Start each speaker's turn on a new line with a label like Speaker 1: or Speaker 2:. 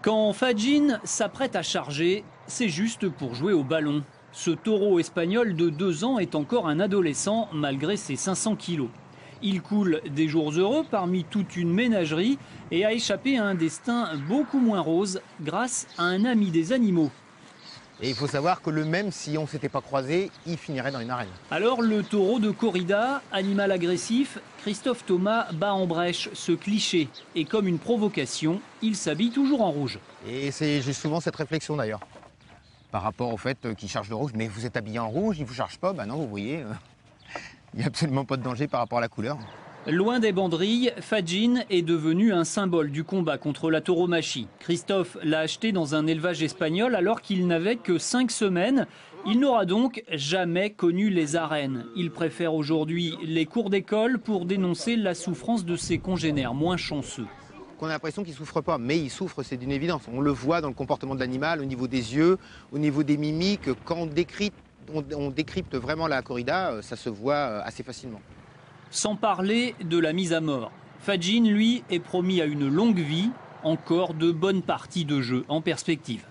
Speaker 1: Quand Fadjin s'apprête à charger, c'est juste pour jouer au ballon. Ce taureau espagnol de 2 ans est encore un adolescent malgré ses 500 kilos. Il coule des jours heureux parmi toute une ménagerie et a échappé à un destin beaucoup moins rose grâce à un ami des animaux.
Speaker 2: Et il faut savoir que le même, si on ne s'était pas croisé, il finirait dans une arène.
Speaker 1: Alors le taureau de corrida, animal agressif, Christophe Thomas bat en brèche ce cliché. Et comme une provocation, il s'habille toujours en rouge.
Speaker 2: Et j'ai souvent cette réflexion d'ailleurs, par rapport au fait qu'il charge le rouge. Mais vous êtes habillé en rouge, il ne vous charge pas? Ben non, vous voyez, il n'y a absolument pas de danger par rapport à la couleur.
Speaker 1: Loin des banderilles, Fadjin est devenu un symbole du combat contre la tauromachie. Christophe l'a acheté dans un élevage espagnol alors qu'il n'avait que 5 semaines. Il n'aura donc jamais connu les arènes. Il préfère aujourd'hui les cours d'école pour dénoncer la souffrance de ses congénères moins chanceux.
Speaker 2: On a l'impression qu'il ne souffre pas, mais il souffre, c'est d'une évidence. On le voit dans le comportement de l'animal, au niveau des yeux, au niveau des mimiques. Quand on décrypte vraiment la corrida, ça se voit assez facilement.
Speaker 1: Sans parler de la mise à mort. Fadjin, lui, est promis à une longue vie, encore de bonnes parties de jeu en perspective.